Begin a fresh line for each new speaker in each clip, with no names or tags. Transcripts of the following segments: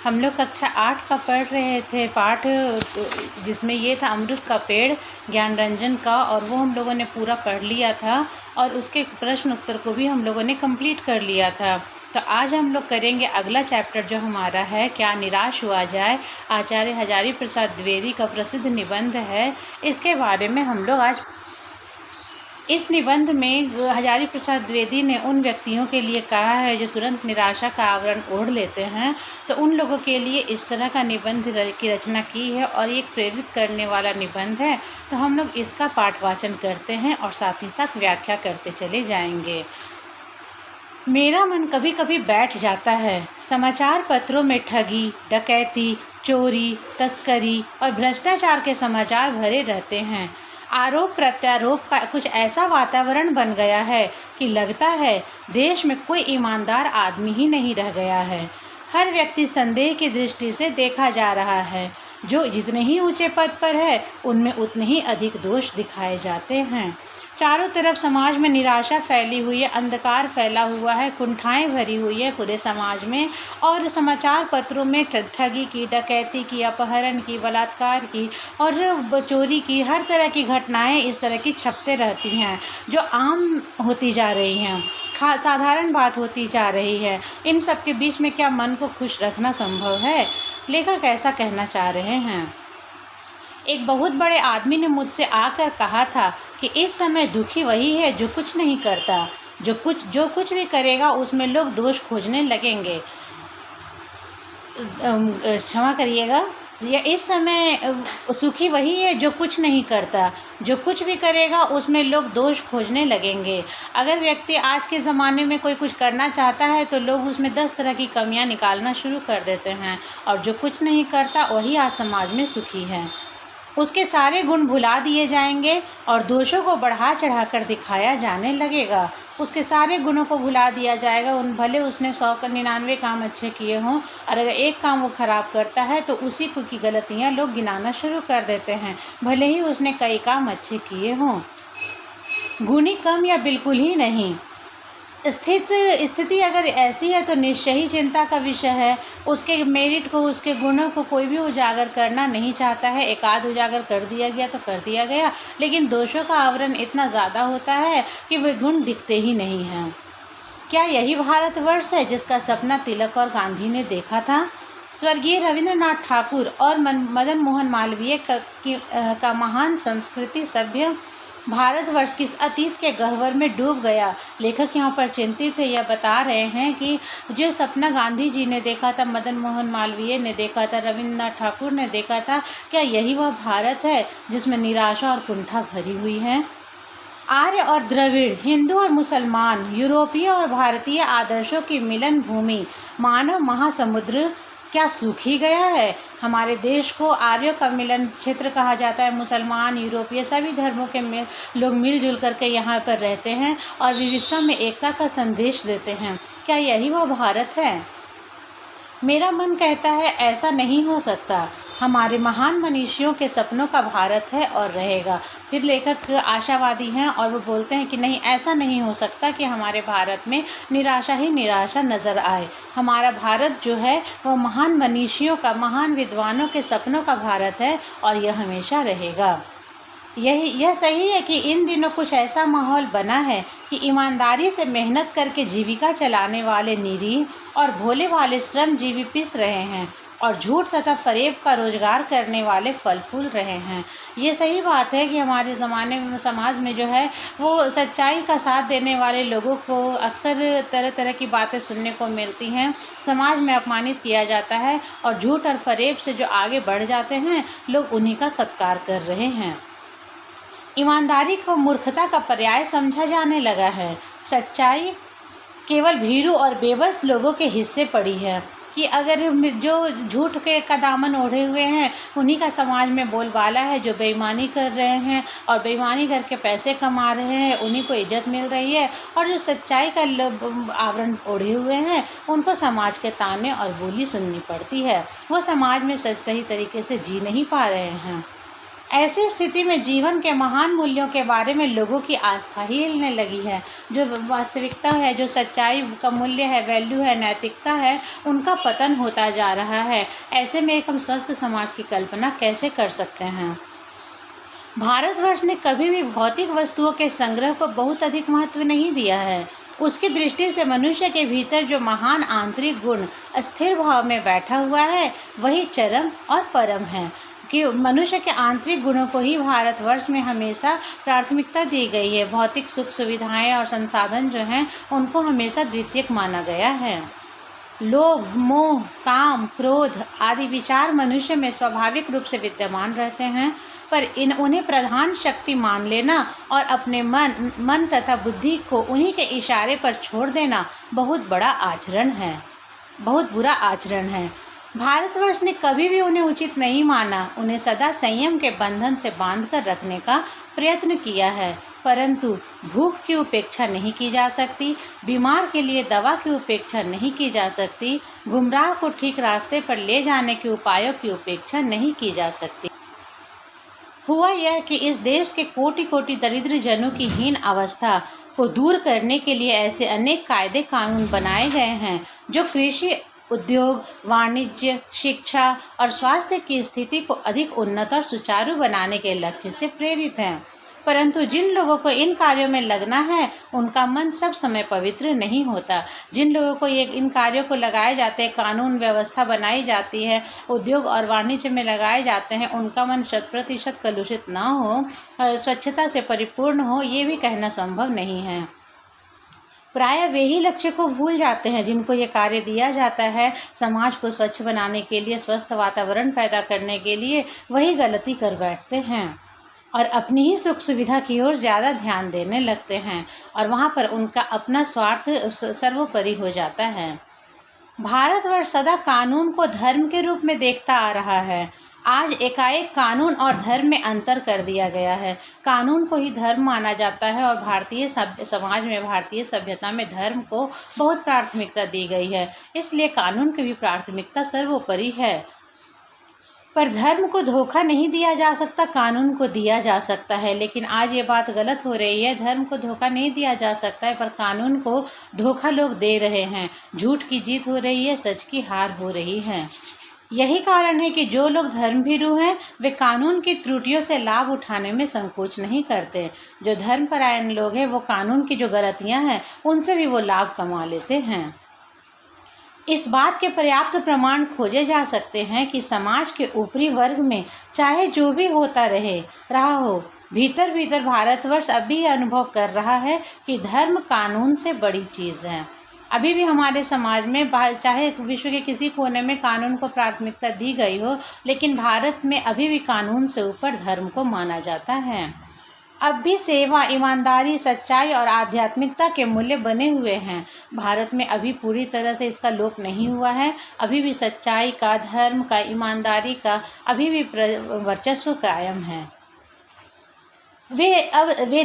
हम लोग कक्षा 8 का पढ़ रहे थे पाठ, जिसमें ये था अमृत का पेड़ ज्ञान रंजन का, और वो हम लोगों ने पूरा पढ़ लिया था और उसके प्रश्न उत्तर को भी हम लोगों ने कंप्लीट कर लिया था। तो आज हम लोग करेंगे अगला चैप्टर जो हमारा है क्या निराश हुआ जाए। आचार्य हजारी प्रसाद द्विवेदी का प्रसिद्ध निबंध है, इसके बारे में हम लोग आज इस निबंध में हजारी प्रसाद द्विवेदी ने उन व्यक्तियों के लिए कहा है जो तुरंत निराशा का आवरण ओढ़ लेते हैं, तो उन लोगों के लिए इस तरह का निबंध की रचना की है और एक प्रेरित करने वाला निबंध है। तो हम लोग इसका पाठ वाचन करते हैं और साथ ही साथ व्याख्या करते चले जाएंगे। मेरा मन कभी कभी बैठ जाता है। समाचार पत्रों में ठगी, डकैती, चोरी, तस्करी और भ्रष्टाचार के समाचार भरे रहते हैं। आरोप प्रत्यारोप का कुछ ऐसा वातावरण बन गया है कि लगता है देश में कोई ईमानदार आदमी ही नहीं रह गया है। हर व्यक्ति संदेह की दृष्टि से देखा जा रहा है। जो जितने ही ऊंचे पद पर है उनमें उतने ही अधिक दोष दिखाए जाते हैं। चारों तरफ समाज में निराशा फैली हुई है, अंधकार फैला हुआ है, कुंठाएं भरी हुई है पूरे समाज में। और समाचार पत्रों में ठगी की, डकैती की, अपहरण की, बलात्कार की और चोरी की हर तरह की घटनाएं इस तरह की छपते रहती हैं, जो आम होती जा रही हैं, साधारण बात होती जा रही है। इन सब के बीच में क्या मन को खुश रखना संभव है? लेखक ऐसा कहना चाह रहे हैं। एक बहुत बड़े आदमी ने मुझसे आकर कहा था कि इस समय दुखी वही है जो कुछ नहीं करता। जो कुछ भी करेगा उसमें लोग दोष खोजने लगेंगे। क्षमा करिएगा, या इस समय सुखी वही है जो कुछ नहीं करता। जो कुछ भी करेगा उसमें लोग दोष खोजने लगेंगे। अगर व्यक्ति आज के ज़माने में कोई कुछ करना चाहता है तो लोग उसमें 10 तरह की कमियां निकालना शुरू कर देते हैं, और जो कुछ नहीं करता वही आज समाज में सुखी है। उसके सारे गुण भुला दिए जाएंगे और दोषों को बढ़ा चढ़ाकर दिखाया जाने लगेगा। उसके सारे गुणों को भुला दिया जाएगा। भले उसने 199 काम अच्छे किए हों, और अगर एक काम वो खराब करता है तो उसी को की गलतियां लोग गिनाना शुरू कर देते हैं, भले ही उसने कई काम अच्छे किए हों। गुणी कम या बिल्कुल ही नहीं। स्थिति अगर ऐसी है तो निश्चय ही चिंता का विषय है। उसके मेरिट को, उसके गुणों को कोई भी उजागर करना नहीं चाहता है। एक आध उजागर कर दिया गया तो कर दिया गया, लेकिन दोषों का आवरण इतना ज़्यादा होता है कि वे गुण दिखते ही नहीं हैं। क्या यही भारतवर्ष है जिसका सपना तिलक और गांधी ने देखा था? स्वर्गीय रविंद्रनाथ ठाकुर और मदन मोहन मालवीय का महान संस्कृति सभ्य भारतवर्ष किस अतीत के गह्वर में डूब गया। लेखक यहाँ पर चिंतित है। यह बता रहे हैं कि जो सपना गांधी जी ने देखा था, मदन मोहन मालवीय ने देखा था, रविंद्रनाथ ठाकुर ने देखा था, क्या यही वह भारत है जिसमें निराशा और कुंठा भरी हुई है? आर्य और द्रविड़, हिंदू और मुसलमान, यूरोपीय और भारतीय आदर्शों की मिलन भूमि मानव महासमुद्र क्या सूख ही गया है? हमारे देश को आर्यों का मिलन क्षेत्र कहा जाता है। मुसलमान, यूरोपीय सभी धर्मों के लोग मिलजुल करके यहाँ पर रहते हैं और विविधता में एकता का संदेश देते हैं। क्या यही वो भारत है? मेरा मन कहता है ऐसा नहीं हो सकता। हमारे महान मनीषियों के सपनों का भारत है और रहेगा। फिर लेखक आशावादी हैं और वो बोलते हैं कि नहीं, ऐसा नहीं हो सकता कि हमारे भारत में निराशा ही निराशा नज़र आए। हमारा भारत जो है वह महान मनीषियों का, महान विद्वानों के सपनों का भारत है और यह हमेशा रहेगा। यह सही है कि इन दिनों कुछ ऐसा माहौल बना है कि ईमानदारी से मेहनत करके जीविका चलाने वाले निरीह और भोले वाले श्रमजीवी पिस रहे हैं और झूठ तथा फरेब का रोजगार करने वाले फल फूल रहे हैं। ये सही बात है कि हमारे ज़माने में, समाज में जो है वो सच्चाई का साथ देने वाले लोगों को अक्सर तरह तरह की बातें सुनने को मिलती हैं। समाज में अपमानित किया जाता है और झूठ और फरेब से जो आगे बढ़ जाते हैं लोग उन्हीं का सत्कार कर रहे हैं। ईमानदारी को मूर्खता का पर्याय समझा जाने लगा है। सच्चाई केवल भीरू और बेबस लोगों के हिस्से पड़ी है कि अगर जो झूठ के का दामन ओढ़े हुए हैं उन्हीं का समाज में बोलबाला है। जो बेईमानी कर रहे हैं और बेईमानी करके पैसे कमा रहे हैं उन्हीं को इज्जत मिल रही है, और जो सच्चाई का आवरण ओढ़े हुए हैं उनको समाज के ताने और बोली सुननी पड़ती है। वो समाज में सही तरीके से जी नहीं पा रहे हैं। ऐसी स्थिति में जीवन के महान मूल्यों के बारे में लोगों की आस्था ही हिलने लगी है। जो वास्तविकता है, जो सच्चाई का मूल्य है, वैल्यू है, नैतिकता है, उनका पतन होता जा रहा है। ऐसे में एक हम स्वस्थ समाज की कल्पना कैसे कर सकते हैं? भारतवर्ष ने कभी भी भौतिक वस्तुओं के संग्रह को बहुत अधिक महत्व नहीं दिया है। उसकी दृष्टि से मनुष्य के भीतर जो महान आंतरिक गुण स्थिर भाव में बैठा हुआ है, वही चरम और परम है। कि मनुष्य के आंतरिक गुणों को ही भारतवर्ष में हमेशा प्राथमिकता दी गई है। भौतिक सुख सुविधाएं और संसाधन जो हैं, उनको हमेशा द्वितीयक माना गया है। लोभ, मोह, काम, क्रोध आदि विचार मनुष्य में स्वाभाविक रूप से विद्यमान रहते हैं, पर उन्हें प्रधान शक्ति मान लेना और अपने मन तथा बुद्धि को उन्हीं के इशारे पर छोड़ देना बहुत बड़ा आचरण है, बहुत बुरा आचरण है। भारतवर्ष ने कभी भी उन्हें उचित नहीं माना। उन्हें सदा संयम के बंधन से बांध कर रखने का प्रयत्न किया है, परंतु भूख की उपेक्षा नहीं की जा सकती, बीमार के लिए दवा की उपेक्षा नहीं की जा सकती, गुमराह को ठीक रास्ते पर ले जाने के उपायों की उपेक्षा नहीं की जा सकती। हुआ यह कि इस देश के कोटि कोटि दरिद्र जनों की हीन अवस्था को दूर करने के लिए ऐसे अनेक कायदे कानून बनाए गए हैं जो कृषि, उद्योग, वाणिज्य, शिक्षा और स्वास्थ्य की स्थिति को अधिक उन्नत और सुचारू बनाने के लक्ष्य से प्रेरित हैं। परंतु जिन लोगों को इन कार्यों में लगना है, उनका मन सब समय पवित्र नहीं होता। जिन लोगों को इन कार्यों को लगाए जाते हैं, कानून व्यवस्था बनाई जाती है, उद्योग और वाणिज्य में लगाए जाते हैं, उनका मन 100% कलुषित ना हो, स्वच्छता से परिपूर्ण हो, ये भी कहना संभव नहीं है। प्रायः वे ही लक्ष्य को भूल जाते हैं जिनको ये कार्य दिया जाता है। समाज को स्वच्छ बनाने के लिए, स्वस्थ वातावरण पैदा करने के लिए वही गलती कर बैठते हैं और अपनी ही सुख सुविधा की ओर ज़्यादा ध्यान देने लगते हैं और वहाँ पर उनका अपना स्वार्थ सर्वोपरि हो जाता है। भारतवर्ष सदा कानून को धर्म के रूप में देखता आ रहा है। आज एकाएक कानून और धर्म में अंतर कर दिया गया है। कानून को ही धर्म माना जाता है और भारतीय समाज में, भारतीय सभ्यता में धर्म को बहुत प्राथमिकता दी गई है, इसलिए कानून की भी प्राथमिकता सर्वोपरि है। पर धर्म को धोखा नहीं दिया जा सकता, कानून को दिया जा सकता है। लेकिन आज ये बात गलत हो रही है। धर्म को धोखा नहीं दिया जा सकता है, पर कानून को धोखा लोग दे रहे हैं। झूठ की जीत हो रही है, सच की हार हो रही है। यही कारण है कि जो लोग धर्मभीरू हैं, वे कानून की त्रुटियों से लाभ उठाने में संकोच नहीं करते। जो धर्मपरायण लोग हैं, वो कानून की जो गलतियां हैं, उनसे भी वो लाभ कमा लेते हैं। इस बात के पर्याप्त प्रमाण खोजे जा सकते हैं कि समाज के ऊपरी वर्ग में चाहे जो भी होता रहा हो, भीतर भीतर भारतवर्ष अभी यह अनुभव कर रहा है कि धर्म कानून से बड़ी चीज़ है। अभी भी हमारे समाज में, चाहे विश्व के किसी कोने में कानून को प्राथमिकता दी गई हो, लेकिन भारत में अभी भी कानून से ऊपर धर्म को माना जाता है। अब भी सेवा, ईमानदारी, सच्चाई और आध्यात्मिकता के मूल्य बने हुए हैं। भारत में अभी पूरी तरह से इसका लोप नहीं हुआ है। अभी भी सच्चाई का, धर्म का, ईमानदारी का अभी भी वर्चस्व कायम है। वे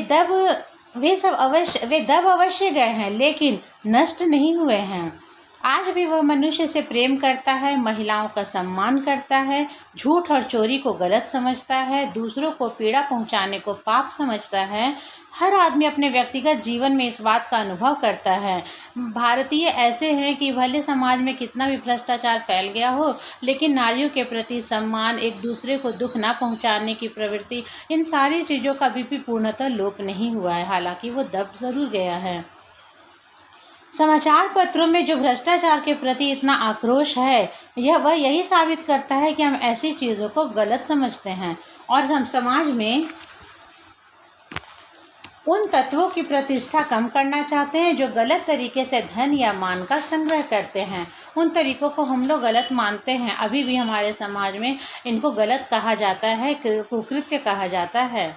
दब अवश्य गए हैं, लेकिन नष्ट नहीं हुए हैं। आज भी वह मनुष्य से प्रेम करता है, महिलाओं का सम्मान करता है, झूठ और चोरी को गलत समझता है, दूसरों को पीड़ा पहुंचाने को पाप समझता है। हर आदमी अपने व्यक्तिगत जीवन में इस बात का अनुभव करता है। भारतीय ऐसे हैं कि भले समाज में कितना भी भ्रष्टाचार फैल गया हो, लेकिन नारियों के प्रति सम्मान, एक दूसरे को दुख ना पहुंचाने की प्रवृत्ति, इन सारी चीज़ों का भी पूर्णतः लोप नहीं हुआ है। हालांकि वो दब ज़रूर गया है। समाचार पत्रों में जो भ्रष्टाचार के प्रति इतना आक्रोश है, वह यही साबित करता है कि हम ऐसी चीज़ों को गलत समझते हैं और हम समाज में उन तत्वों की प्रतिष्ठा कम करना चाहते हैं जो गलत तरीके से धन या मान का संग्रह करते हैं। उन तरीकों को हम लोग गलत मानते हैं। अभी भी हमारे समाज में इनको गलत कहा जाता है, कुकृत्य कहा जाता है।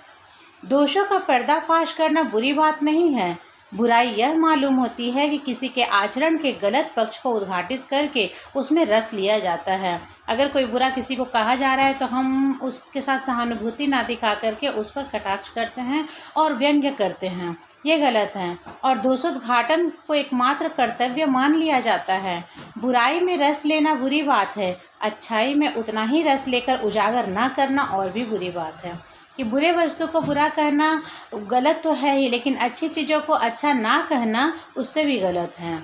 दोषों का पर्दाफाश करना बुरी बात नहीं है। बुराई यह मालूम होती है कि किसी के आचरण के गलत पक्ष को उद्घाटित करके उसमें रस लिया जाता है। अगर कोई बुरा किसी को कहा जा रहा है तो हम उसके साथ सहानुभूति ना दिखा करके उस पर कटाक्ष करते हैं और व्यंग्य करते हैं। ये गलत है। और दोषोद्घाटन को एकमात्र कर्तव्य मान लिया जाता है। बुराई में रस लेना बुरी बात है, अच्छाई में उतना ही रस लेकर उजागर ना करना और भी बुरी बात है। कि बुरे वस्तु को बुरा कहना गलत तो है ही, लेकिन अच्छी चीज़ों को अच्छा ना कहना उससे भी गलत है।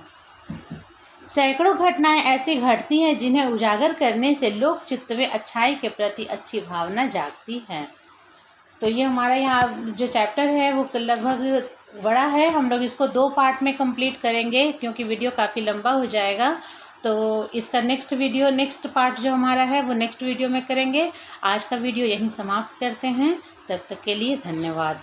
सैकड़ों घटनाएं ऐसी घटती हैं जिन्हें उजागर करने से लोक चित्त में अच्छाई के प्रति अच्छी भावना जागती है। तो ये हमारा यहाँ जो चैप्टर है वो लगभग बड़ा है। हम लोग इसको 2 पार्ट में कंप्लीट करेंगे क्योंकि वीडियो काफ़ी लंबा हो जाएगा। तो इसका नेक्स्ट पार्ट जो हमारा है वो नेक्स्ट वीडियो में करेंगे। आज का वीडियो यहीं समाप्त करते हैं। तब तक के लिए धन्यवाद।